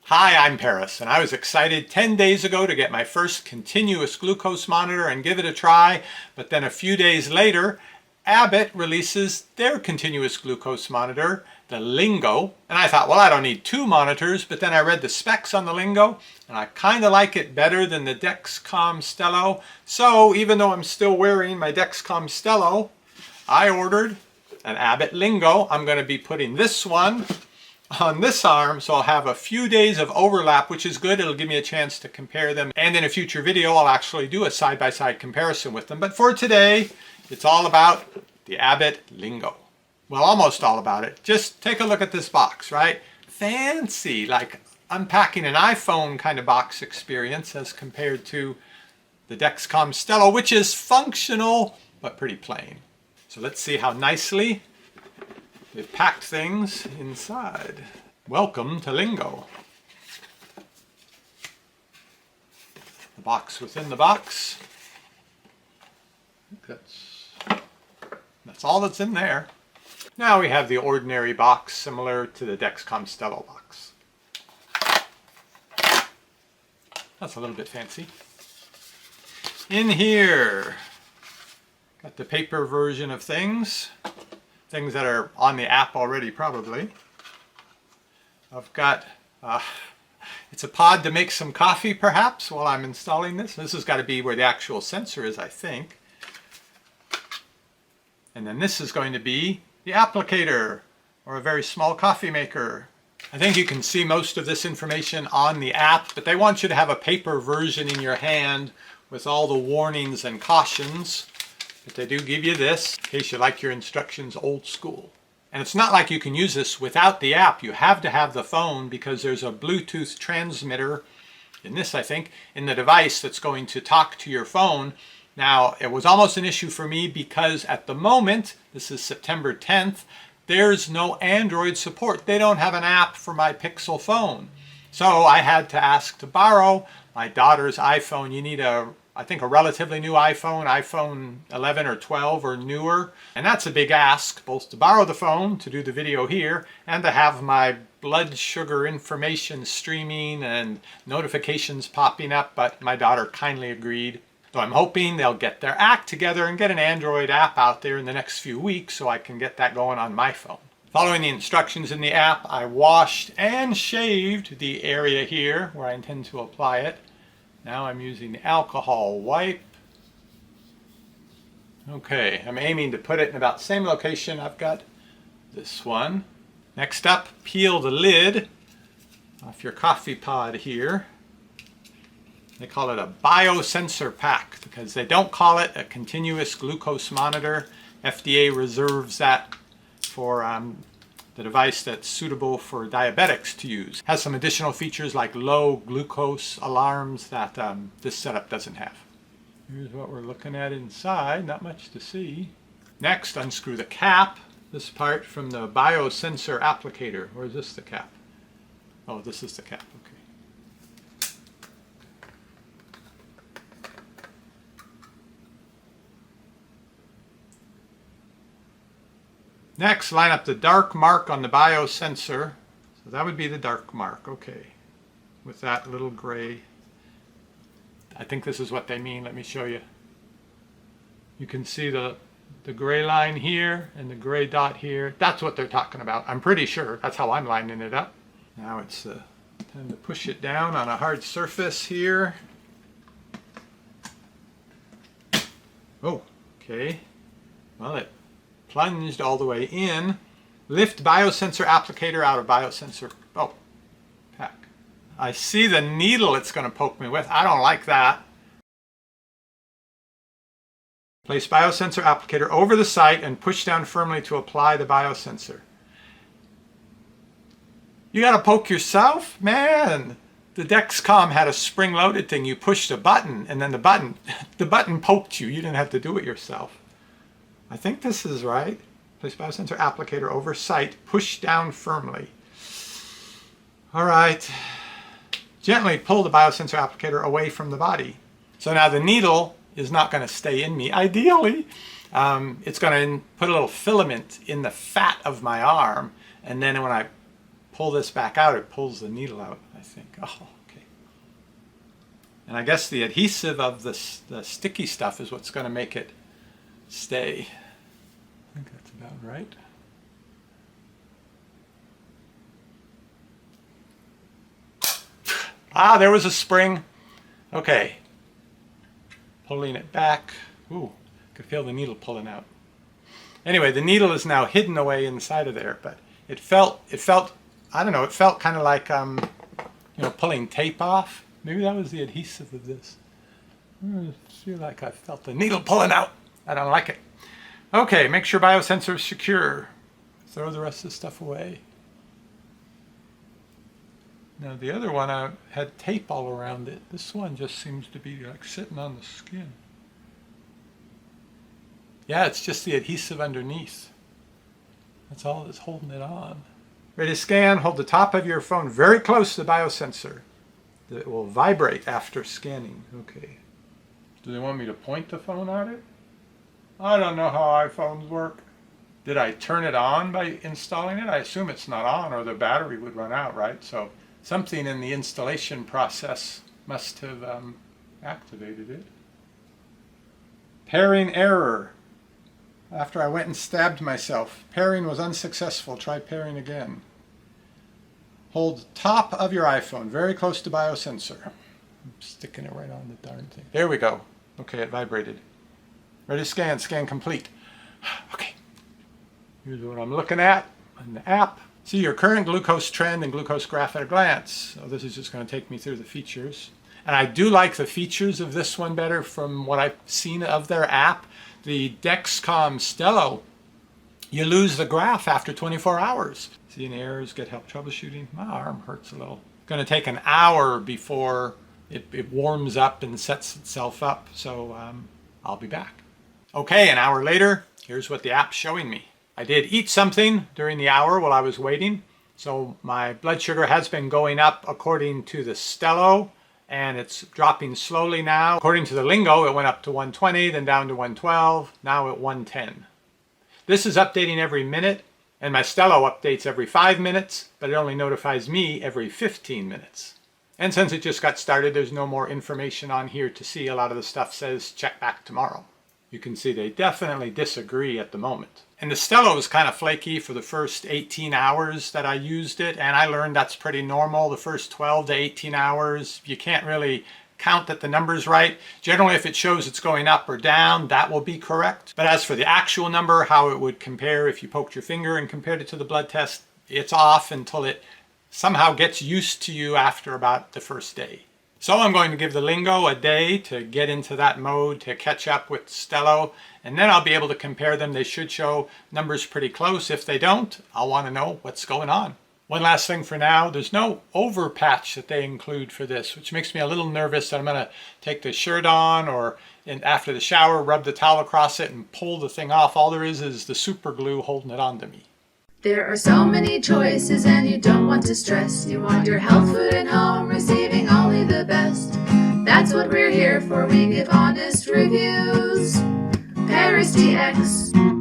Hi, I'm Paris, and I was excited 10 days ago to get my first continuous glucose monitor and give it a try, but then a few days later, Abbott releases their continuous glucose monitor, the Lingo, and I thought, well, I don't need two monitors, but then I read the specs on the Lingo, and I kind of like it better than the Dexcom Stello, so even though I'm still wearing my Dexcom Stello, I ordered an Abbott Lingo. I'm going to be putting this one on this arm, so I'll have a few days of overlap, which is good. It'll give me a chance to compare them, and in a future video I'll actually do a side-by-side comparison with them. But for today, it's all about the Abbott Lingo. Well, almost all about it. Just take a look at this box, right? Fancy, like unpacking an iPhone kind of box experience as compared to the Dexcom Stello, which is functional but pretty plain. So let's see how nicely they've packed things inside. Welcome to Lingo. The box within the box. That's all that's in there. Now we have the ordinary box similar to the Dexcom Stello box. That's a little bit fancy. In here, got the paper version of things. Things that are on the app already, probably. I've got, it's a pod to make some coffee, perhaps, while I'm installing this. This has got to be where the actual sensor is, I think. And then this is going to be the applicator, or a very small coffee maker. I think you can see most of this information on the app, but they want you to have a paper version in your hand with all the warnings and cautions. But they do give you this, in case you like your instructions old school. And it's not like you can use this without the app. You have to have the phone because there's a Bluetooth transmitter in this, I think, in the device that's going to talk to your phone. Now, it was almost an issue for me because at the moment, this is September 10th, there's no Android support. They don't have an app for my Pixel phone. So I had to ask to borrow my daughter's iPhone. You need I think a relatively new iPhone 11 or 12 or newer. And that's a big ask, both to borrow the phone to do the video here and to have my blood sugar information streaming and notifications popping up, but my daughter kindly agreed. So I'm hoping they'll get their act together and get an Android app out there in the next few weeks so I can get that going on my phone. Following the instructions in the app, I washed and shaved the area here where I intend to apply it. Now I'm using the alcohol wipe. Okay, I'm aiming to put it in about the same location. I've got this one. Next up, peel the lid off your coffee pod here. They call it a biosensor pack because they don't call it a continuous glucose monitor. FDA reserves that for the device that's suitable for diabetics to use. Has some additional features like low glucose alarms that this setup doesn't have. Here's what we're looking at inside, not much to see. Next, unscrew the cap, this part from the biosensor applicator. Or is this the cap? Oh, this is the cap, okay. Next, line up the dark mark on the biosensor. So that would be the dark mark, okay. With that little gray. I think this is what they mean. Let me show you. You can see the gray line here and the gray dot here. That's what they're talking about. I'm pretty sure. That's how I'm lining it up. Now it's time to push it down on a hard surface here. Oh, okay. Well, it plunged all the way in. Lift biosensor applicator out of biosensor pack. I see the needle it's going to poke me with. I don't like that. Place biosensor applicator over the site and push down firmly to apply the biosensor. You got to poke yourself? Man, the Dexcom had a spring-loaded thing. You pushed a button and then the button poked you. You didn't have to do it yourself. I think this is right. Place biosensor applicator over site, push down firmly. All right. Gently pull the biosensor applicator away from the body. So now the needle is not going to stay in me. Ideally, it's going to put a little filament in the fat of my arm, and then when I pull this back out, it pulls the needle out, I think. Oh, okay. And I guess the adhesive of the sticky stuff is what's going to make it stay. I think that's about right. Ah, there was a spring. Okay. Pulling it back. Ooh, I could feel the needle pulling out. Anyway, the needle is now hidden away inside of there, but it felt, I don't know, it felt kind of like, pulling tape off. Maybe that was the adhesive of this. I feel like I felt the needle pulling out. I don't like it. Okay, make sure biosensor is secure. Throw the rest of the stuff away. Now the other one had tape all around it. This one just seems to be like sitting on the skin. Yeah, it's just the adhesive underneath. That's all that's holding it on. Ready to scan? Hold the top of your phone very close to the biosensor. It will vibrate after scanning. Okay. Do they want me to point the phone at it? I don't know how iPhones work. Did I turn it on by installing it? I assume it's not on or the battery would run out, right? So something in the installation process must have activated it. Pairing error. After I went and stabbed myself. Pairing was unsuccessful. Try pairing again. Hold top of your iPhone very close to biosensor. I'm sticking it right on the darn thing. There we go. Okay, it vibrated. Ready to scan. Scan complete. Okay. Here's what I'm looking at on the app. See your current glucose trend and glucose graph at a glance. So this is just going to take me through the features. And I do like the features of this one better from what I've seen of their app. The Dexcom Stello, you lose the graph after 24 hours. See any errors, get help troubleshooting. My arm hurts a little. It's going to take an hour before it warms up and sets itself up. So I'll be back. Okay, an hour later, here's what the app's showing me. I did eat something during the hour while I was waiting. So my blood sugar has been going up according to the Stello. And it's dropping slowly now. According to the Lingo, it went up to 120, then down to 112, now at 110. This is updating every minute, and my Stello updates every 5 minutes, but it only notifies me every 15 minutes. And since it just got started, there's no more information on here to see. A lot of the stuff says check back tomorrow. You can see they definitely disagree at the moment. And the Stello was kind of flaky for the first 18 hours that I used it, and I learned that's pretty normal. The first 12 to 18 hours, you can't really count that the number's right. Generally, if it shows it's going up or down, that will be correct. But as for the actual number, how it would compare if you poked your finger and compared it to the blood test, it's off until it somehow gets used to you after about the first day. So I'm going to give the Lingo a day to get into that mode, to catch up with Stello, and then I'll be able to compare them. They should show numbers pretty close. If they don't, I'll want to know what's going on. One last thing for now, there's no over patch that they include for this, which makes me a little nervous that I'm going to take the shirt on or after the shower, rub the towel across it and pull the thing off. All there is the super glue holding it onto me. There are so many choices and you don't want to stress. You want your health food at home, receiving only the best. That's what we're here for, we give honest reviews. Paris DX.